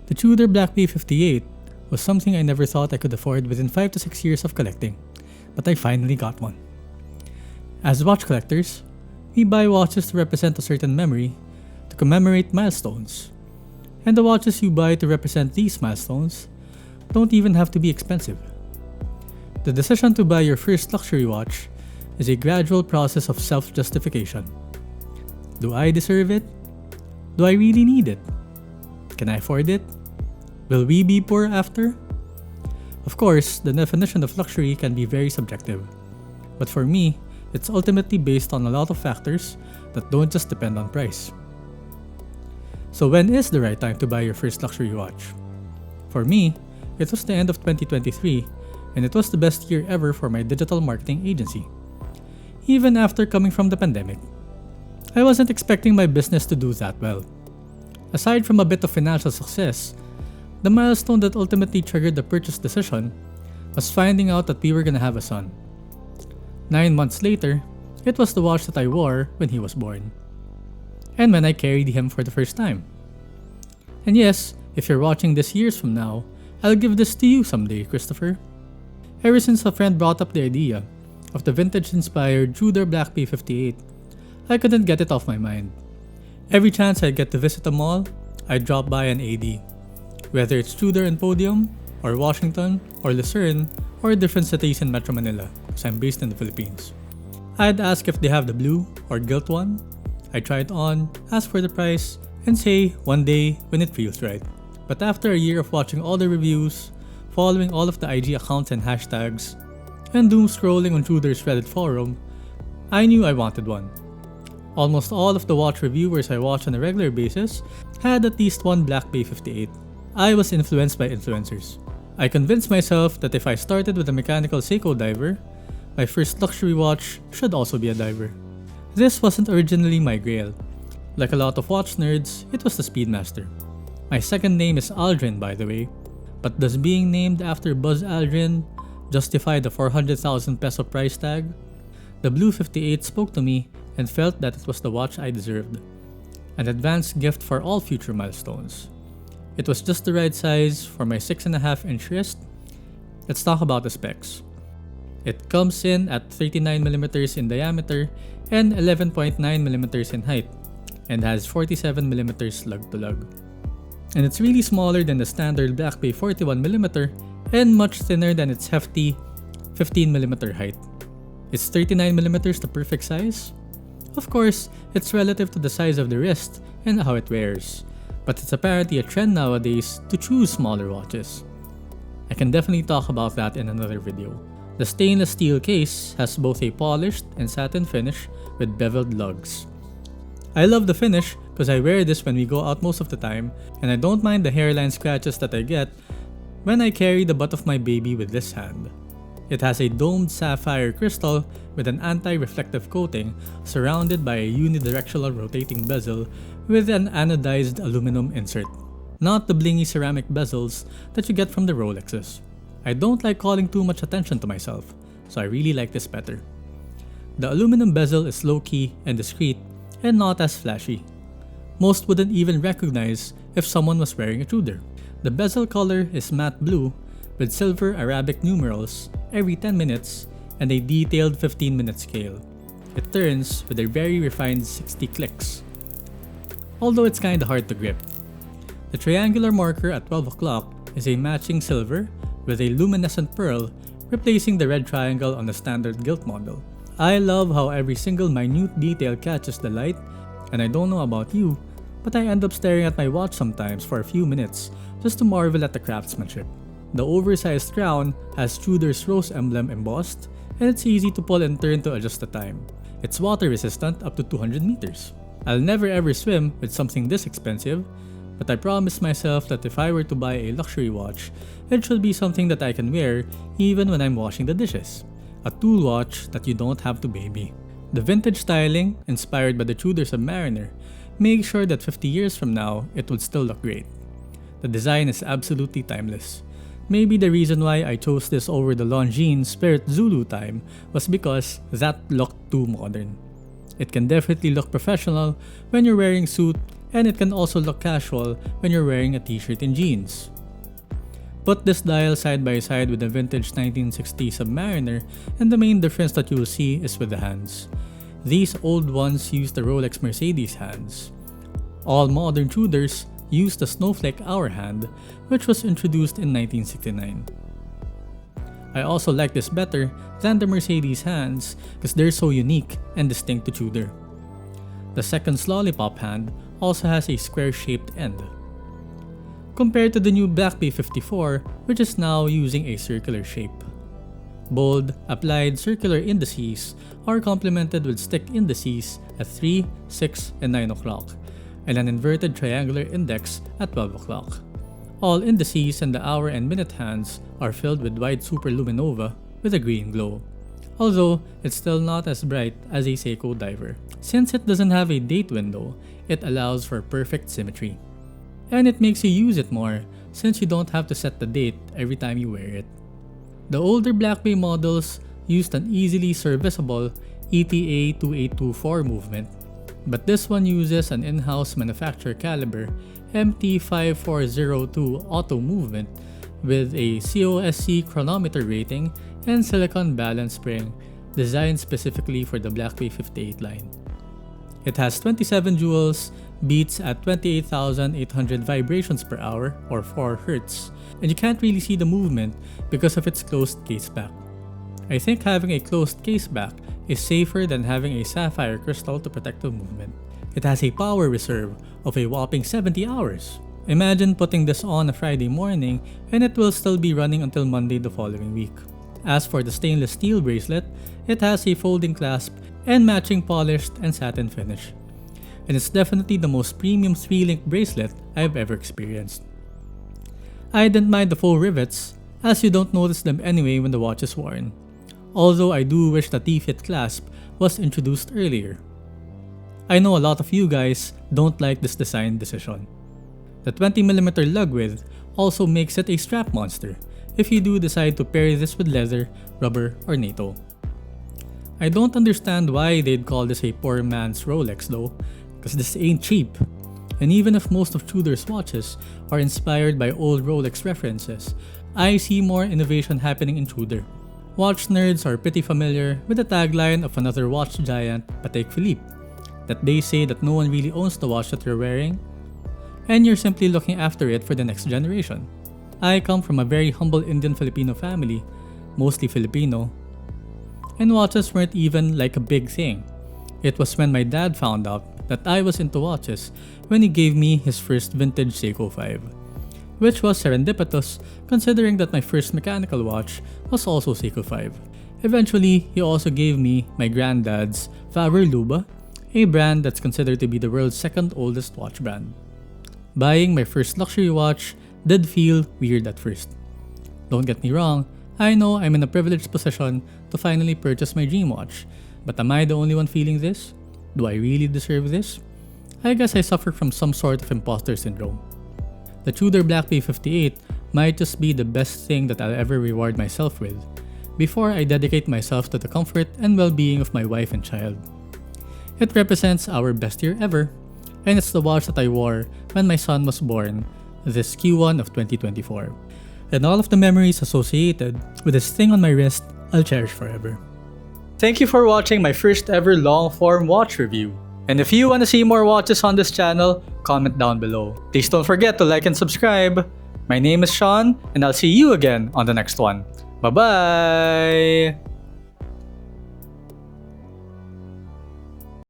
The Tudor Black Bay 58 was something I never thought I could afford within 5 to 6 years of collecting, but I finally got one. As watch collectors, we buy watches to represent a certain memory, to commemorate milestones. And the watches you buy to represent these milestones don't even have to be expensive. The decision to buy your first luxury watch is a gradual process of self-justification. Do I deserve it? Do I really need it? Can I afford it? Will we be poor after? Of course, the definition of luxury can be very subjective. But for me, it's ultimately based on a lot of factors that don't just depend on price. So when is the right time to buy your first luxury watch? For me, it was the end of 2023, and it was the best year ever for my digital marketing agency. Even after coming from the pandemic, I wasn't expecting my business to do that well. Aside from a bit of financial success, the milestone that ultimately triggered the purchase decision was finding out that we were gonna have a son. 9 months later, it was the watch that I wore when he was born. And when I carried him for the first time. And yes, if you're watching this years from now, I'll give this to you someday, Christopher. Ever since a friend brought up the idea of the vintage-inspired Tudor Black Bay 58, I couldn't get it off my mind. Every chance I'd get to visit a mall, I'd drop by an AD. Whether it's Tudor and Podium, or Washington, or Lucerne, or different cities in Metro Manila, because I'm based in the Philippines. I'd ask if they have the blue or gilt one. I'd try it on, ask for the price, and say one day when it feels right. But after a year of watching all the reviews, following all of the IG accounts and hashtags, and doom scrolling on Tudor's Reddit forum, I knew I wanted one. Almost all of the watch reviewers I watch on a regular basis had at least one Black Bay 58. I was influenced by influencers. I convinced myself that if I started with a mechanical Seiko diver, my first luxury watch should also be a diver. This wasn't originally my grail. Like a lot of watch nerds, it was the Speedmaster. My second name is Aldrin, by the way, but does being named after Buzz Aldrin justify the 400,000 peso price tag? The Blue 58 spoke to me and felt that it was the watch I deserved. An advanced gift for all future milestones. It was just the right size for my 6.5-inch wrist. Let's talk about the specs. It comes in at 39mm in diameter and 11.9mm in height, and has 47mm lug to lug. And it's really smaller than the standard Black Bay 41mm and much thinner than its hefty 15mm height. Is 39mm the perfect size? Of course, it's relative to the size of the wrist and how it wears, but it's apparently a trend nowadays to choose smaller watches. I can definitely talk about that in another video. The stainless steel case has both a polished and satin finish with beveled lugs. I love the finish because I wear this when we go out most of the time, and I don't mind the hairline scratches that I get when I carry the butt of my baby with this hand. It has a domed sapphire crystal with an anti-reflective coating surrounded by a unidirectional rotating bezel with an anodized aluminum insert. Not the blingy ceramic bezels that you get from the Rolexes. I don't like calling too much attention to myself, so I really like this better. The aluminum bezel is low-key and discreet and not as flashy. Most wouldn't even recognize if someone was wearing a Tudor. The bezel color is matte blue with silver Arabic numerals every 10 minutes and a detailed 15-minute scale. It turns with a very refined 60 clicks, although it's kinda hard to grip. The triangular marker at 12 o'clock is a matching silver with a luminescent pearl replacing the red triangle on the standard gilt model. I love how every single minute detail catches the light, and I don't know about you, but I end up staring at my watch sometimes for a few minutes just to marvel at the craftsmanship. The oversized crown has Tudor's rose emblem embossed, and it's easy to pull and turn to adjust the time. It's water resistant up to 200 meters. I'll never ever swim with something this expensive, but I promised myself that if I were to buy a luxury watch, it should be something that I can wear even when I'm washing the dishes. A tool watch that you don't have to baby. The vintage styling, inspired by the Tudor Submariner, makes sure that 50 years from now, it would still look great. The design is absolutely timeless. Maybe the reason why I chose this over the Longines Spirit Zulu time was because that looked too modern. It can definitely look professional when you're wearing a suit and it can also look casual when you're wearing a t-shirt and jeans. Put this dial side by side with the vintage 1960 Submariner, and the main difference that you'll see is with the hands. These old ones use the Rolex Mercedes hands. All modern Tudors use the snowflake hour hand, which was introduced in 1969. I also like this better than the Mercedes hands because they're so unique and distinct to Tudor. The second lollipop hand also has a square-shaped end, compared to the new Black Bay 54, which is now using a circular shape. Bold, applied circular indices are complemented with stick indices at 3, 6, and 9 o'clock, and an inverted triangular index at 12 o'clock. All indices and the hour and minute hands are filled with white superluminova with a green glow, although it's still not as bright as a Seiko diver. Since it doesn't have a date window, it allows for perfect symmetry. And it makes you use it more since you don't have to set the date every time you wear it. The older Black Bay models used an easily serviceable ETA 2824 movement, but this one uses an in-house manufacturer caliber MT5402 auto movement with a COSC chronometer rating and silicone balance spring designed specifically for the Black Bay 58 line. It has 27 joules, beats at 28,800 vibrations per hour or 4 Hz, and you can't really see the movement because of its closed caseback. I think having a closed caseback is safer than having a sapphire crystal to protect the movement. It has a power reserve of a whopping 70 hours. Imagine putting this on a Friday morning and it will still be running until Monday the following week. As for the stainless steel bracelet, it has a folding clasp and matching polished and satin finish. And it's definitely the most premium 3-link bracelet I've ever experienced. I didn't mind the faux rivets, as you don't notice them anyway when the watch is worn. Although I do wish the T-fit clasp was introduced earlier. I know a lot of you guys don't like this design decision. The 20mm lug width also makes it a strap monster if you do decide to pair this with leather, rubber, or NATO. I don't understand why they'd call this a poor man's Rolex though, because this ain't cheap. And even if most of Tudor's watches are inspired by old Rolex references, I see more innovation happening in Tudor. Watch nerds are pretty familiar with the tagline of another watch giant, Patek Philippe, that they say that no one really owns the watch that you're wearing, and you're simply looking after it for the next generation. I come from a very humble Indian Filipino family, mostly Filipino, and watches weren't even like a big thing. It was when my dad found out that I was into watches when he gave me his first vintage Seiko 5, which was serendipitous considering that my first mechanical watch was also Seiko 5. Eventually, he also gave me my granddad's Faber Luba, a brand that's considered to be the world's second oldest watch brand. Buying my first luxury watch did feel weird at first. Don't get me wrong, I know I'm in a privileged position to finally purchase my dream watch, but am I the only one feeling this? Do I really deserve this? I guess I suffer from some sort of imposter syndrome. The Tudor Black Bay 58 might just be the best thing that I'll ever reward myself with, before I dedicate myself to the comfort and well-being of my wife and child. It represents our best year ever, and it's the watch that I wore when my son was born, this Q1 of 2024. And all of the memories associated with this thing on my wrist, I'll cherish forever. Thank you for watching my first ever long-form watch review. And if you want to see more watches on this channel, comment down below. Please don't forget to like and subscribe. My name is Sean, and I'll see you again on the next one. Bye-bye!